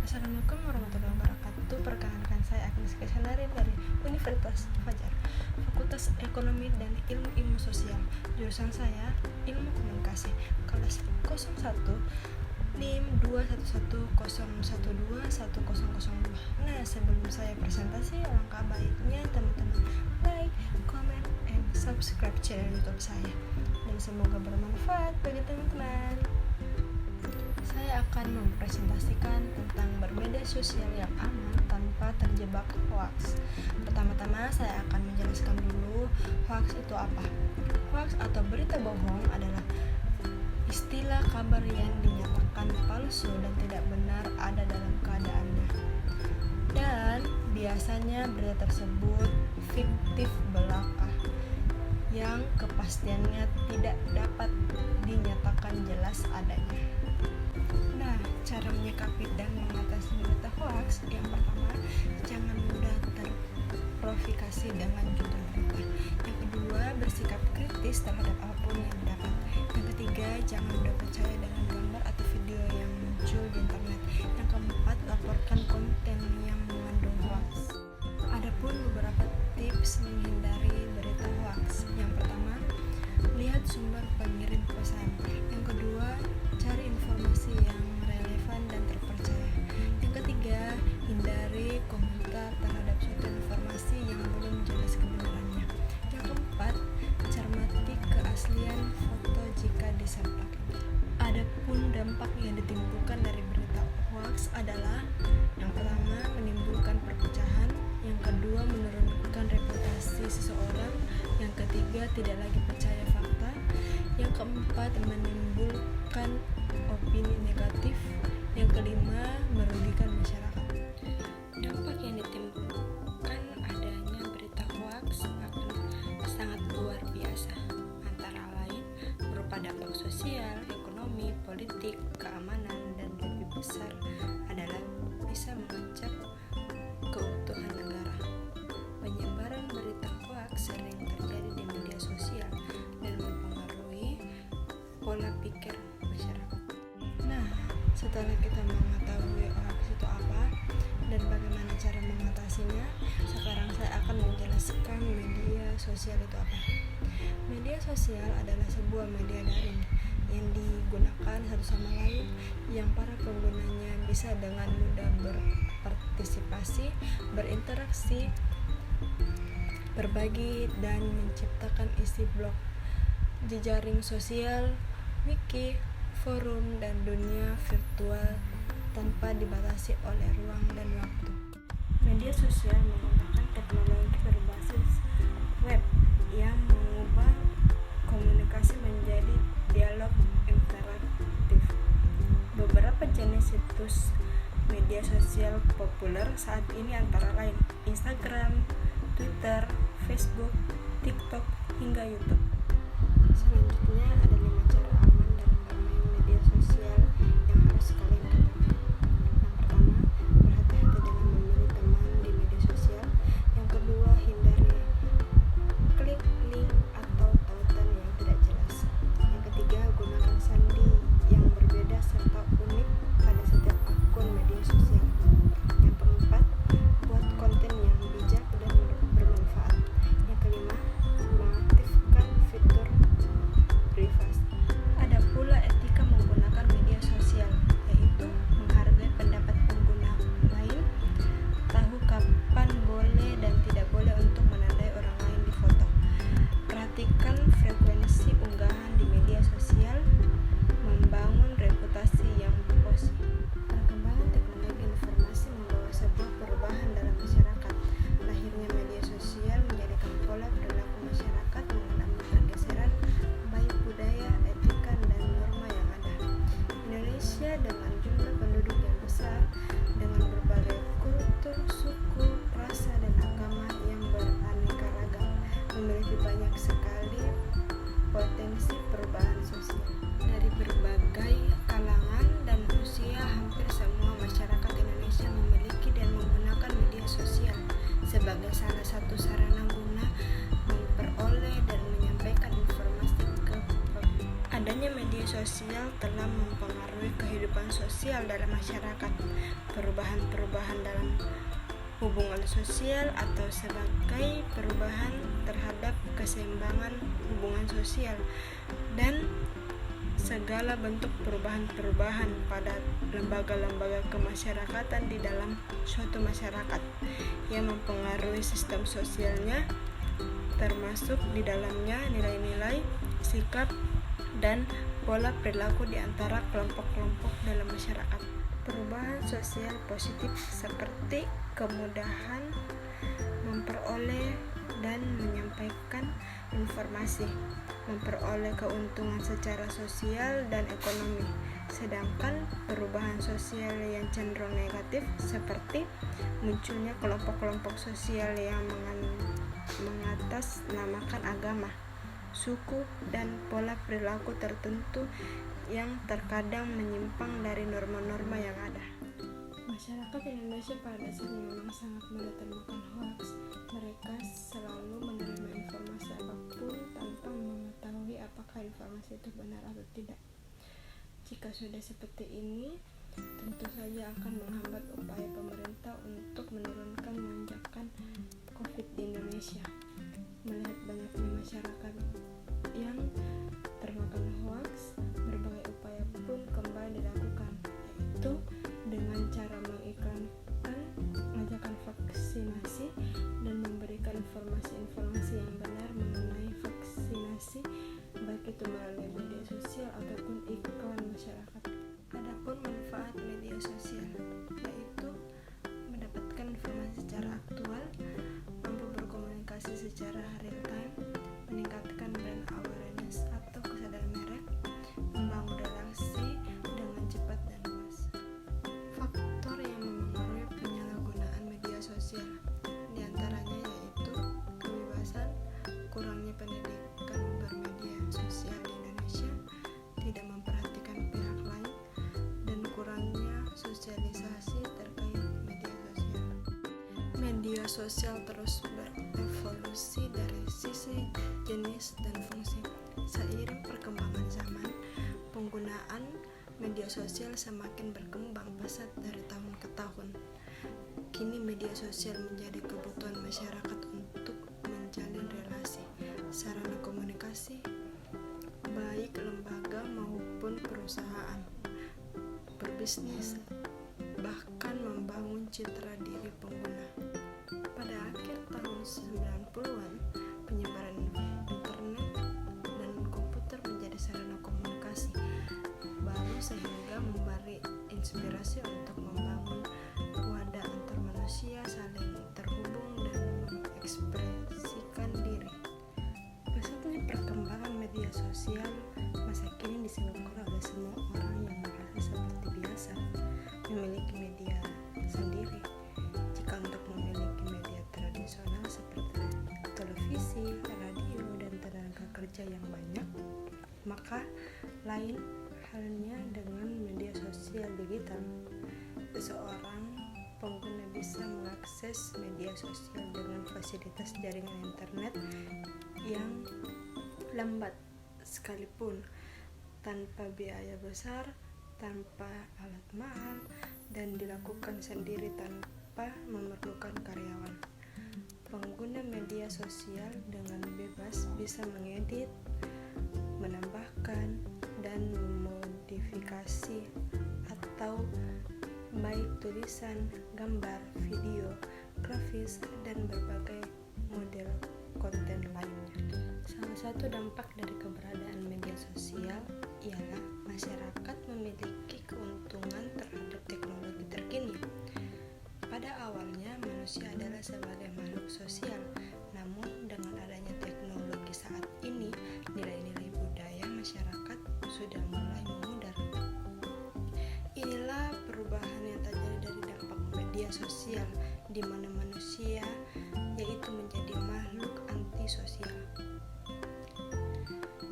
Assalamualaikum warahmatullahi wabarakatuh. Perkenalkan, saya Agnes Kesanari dari Universitas Fajar, Fakultas Ekonomi dan Ilmu Sosial. Jurusan saya Ilmu Komunikasi, kelas 01, NIM 21101210002. Nah, sebelum saya presentasi, alangkah baiknya teman-teman like, comment, and subscribe channel YouTube saya. Dan semoga bermanfaat bagi teman-teman. Saya akan mempresentasikan tentang bermedia sosial yang aman tanpa terjebak hoax. Pertama-tama saya akan menjelaskan dulu hoax itu apa. Hoax atau berita bohong adalah istilah kabar yang dinyatakan palsu dan tidak benar ada dalam keadaannya. Dan biasanya berita tersebut fiktif belaka yang kepastiannya tidak dapat dinyatakan jelas adanya. Nah, cara menyikapi dan mengatasi berita hoax, yang pertama, jangan mudah terprovokasi dengan judul berita. Yang kedua, bersikap kritis terhadap apapun yang didapat. Yang ketiga, jangan mudah percaya dengan gambar atau video yang muncul di internet. Yang keempat, laporkan konten yang mengandung hoax. Adapun beberapa tips menghindari berita hoax. Yang pertama, lihat sumber pengirim pesan. Yang kedua, cari informasi yang relevan dan terpercaya. Yang ketiga, hindari komentar terhadap suatu informasi yang belum jelas kebenarannya. Yang keempat, cermati keaslian foto jika disertakan. Adapun dampak yang ditimbulkan dari berita hoax adalah: yang pertama, menimbulkan perpecahan. Yang kedua, menurunkan reputasi seseorang. Yang ketiga, tidak lagi percaya fakta. Yang keempat, menimbulkan opini negatif. Yang kelima, merugikan masyarakat. Dampak yang ditimbulkan adanya berita hoax akan sangat luar biasa, antara lain berupa dampak sosial, ekonomi, politik, keamanan, dan lebih besar adalah bisa mengancam keutuhan negara. Penyebaran berita hoax sering terjadi di media sosial dan mempengaruhi pola pikir masyarakat. Nah, setelah kita mengetahui hoax itu apa dan bagaimana cara mengatasinya, sekarang saya akan menjelaskan media sosial itu apa. Media sosial adalah sebuah media daring yang digunakan satu sama lain, yang para penggunanya bisa dengan mudah berpartisipasi, berinteraksi, berbagi, dan menciptakan isi blog, jejaring sosial, wiki, forum, dan dunia virtual tanpa dibatasi oleh ruang dan waktu. Media sosial merupakan teknologi berbasis web yang mengubah komunikasi menjadi dialog interaktif. Beberapa jenis situs media sosial populer saat ini antara lain Instagram, Twitter, Facebook, TikTok, hingga YouTube. Selanjutnya ada 5 cara aman dalam bermain media sosial yang harus kalian ketahui. Yang pertama, berhati-hati dalam memilih teman di media sosial. Yang kedua, hindari klik link atau tautan yang tidak jelas. Yang ketiga, gunakan sandi yang berbeda serta unik pada setiap akun media sosial. Yang keempat, buat konten yang bijak dan bermanfaat. Yang kelima, mengaktifkan fitur privasi. kehidupan sosial dalam masyarakat, perubahan-perubahan dalam hubungan sosial atau sebagai perubahan terhadap keseimbangan hubungan sosial, dan segala bentuk perubahan-perubahan pada lembaga-lembaga kemasyarakatan di dalam suatu masyarakat yang mempengaruhi sistem sosialnya, termasuk di dalamnya nilai-nilai, sikap, dan pola perilaku di antara kelompok-kelompok dalam masyarakat. Perubahan sosial positif seperti kemudahan memperoleh dan menyampaikan informasi, memperoleh keuntungan secara sosial dan ekonomi. Sedangkan perubahan sosial yang cenderung negatif seperti munculnya kelompok-kelompok sosial yang mengatasnamakan agama, suku, dan pola perilaku tertentu yang terkadang menyimpang dari norma-norma yang ada. Masyarakat Indonesia pada dasarnya memang sangat mudah termakan hoax. Mereka selalu menerima informasi apapun tanpa mengetahui apakah informasi itu benar atau tidak. Jika sudah seperti ini, tentu saja akan menghambat upaya pemerintah untuk menurunkan lonjakan COVID di Indonesia. Melihat banyaknya masyarakat yang termakan hoax, berbagai upaya pun kembali dilakukan, yaitu dengan cara mengiklankan ajakan vaksinasi dan memberikan informasi-informasi yang benar mengenai vaksinasi, baik itu melalui media sosial ataupun iklan masyarakat. Adapun manfaat media sosial, yaitu mendapatkan informasi secara aktual, mampu berkomunikasi secara real time, meningkatkan brand awareness atau kesadaran merek, membangun relasi dengan cepat dan luas. Faktor yang mempengaruhi penyalahgunaan media sosial diantaranya yaitu kebebasan, kurangnya pendidikan bermedia sosial di Indonesia, tidak memperhatikan pihak lain, dan kurangnya sosialisasi terkait media sosial. Media sosial terus berevolusi dari sisi jenis dan fungsi. Seiring perkembangan zaman, penggunaan media sosial semakin berkembang pesat dari tahun ke tahun. Kini media sosial menjadi kebutuhan masyarakat untuk menjalin relasi, sarana komunikasi, baik lembaga maupun perusahaan, berbisnis, bahkan membangun citra diri pengguna. Pada akhir tahun 90-an, penyebaran internet dan komputer menjadi sarana komunikasi baru sehingga memberi inspirasi untuk membangun wadah antar manusia saling terhubung dan mengekspresikan diri. Pesatnya perkembangan media sosial masa kini disebabkan oleh semua orang yang merasa seperti biasa memiliki media sendiri. Jika untuk memiliki media tradisional seperti televisi, radio, dan tenaga kerja yang banyak, maka lain halnya dengan media sosial digital. Seseorang pengguna bisa mengakses media sosial dengan fasilitas jaringan internet yang lambat sekalipun, tanpa biaya besar, tanpa alat mahal, dan dilakukan sendiri tanpa memerlukan karyawan. Pengguna media sosial dengan bebas bisa mengedit, menambahkan, dan memodifikasi atau baik tulisan, gambar, video, grafis, dan berbagai model konten lainnya. Salah satu dampak dari keberadaan media sosial ialah masyarakat memiliki keuntungan terhadap teknologi terkini. Pada awalnya manusia adalah sebagai makhluk sosial, namun dengan adanya teknologi saat ini, nilai-nilai budaya masyarakat sudah mulai memudar. Inilah perubahan yang terjadi dari dampak media sosial, di mana manusia yaitu menjadi makhluk antisosial.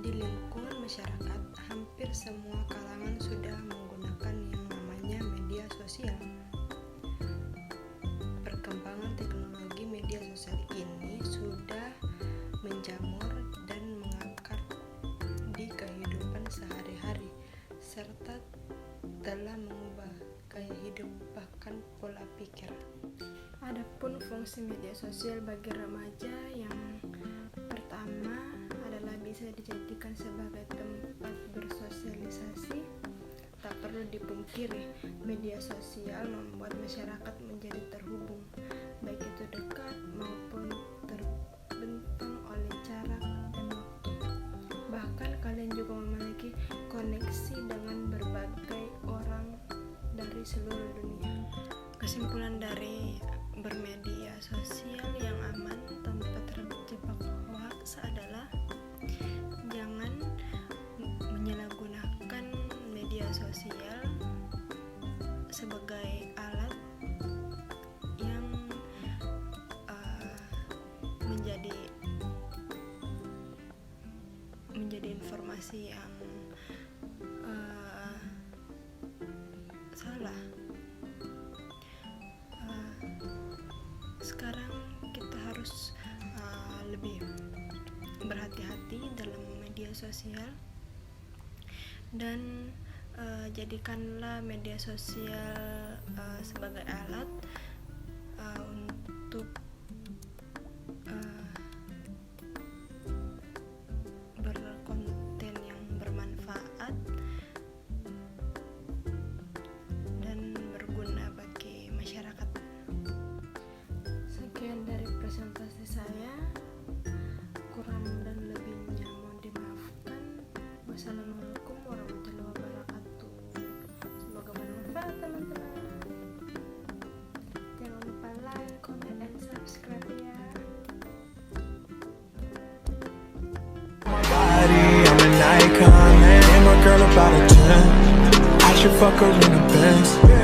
Di lingkungan masyarakat, hampir semua kalangan sudah menggunakan yang namanya media sosial. Perkembangan teknologi media sosial ini sudah menjamur dan mengakar di kehidupan sehari-hari, serta telah mengubah gaya hidup bahkan pola pikir. Adapun fungsi media sosial bagi remaja yang pertama adalah bisa dijadikan sebagai tempat bersosialisasi. Tak perlu dipungkiri, media sosial membuat masyarakat menjadi terhubung, baik itu dekat maupun terbentang oleh jarak dan waktu. Bahkan kalian juga memiliki koneksi dengan berbagai orang dari seluruh dunia. Kesimpulan dari bermedia sosial yang aman tanpa terjebak hoax adalah jangan menyalahgunakan media sosial sebagai alat yang menjadi informasi yang salah. Sekarang kita harus lebih berhati-hati dalam media sosial dan jadikanlah media sosial sebagai alat untuk berkonten yang bermanfaat dan berguna bagi masyarakat. Sekian dari presentasi saya, kurang dan lebihnya mohon dimaafkan. Wassalamualaikum warahmatullahi wabarakatuh. Semoga bermanfaat teman-teman. Jangan lupa like, comment, and subscribe ya. I'm an icon, man. And my girl about a 10. I should fuck her in a Benz.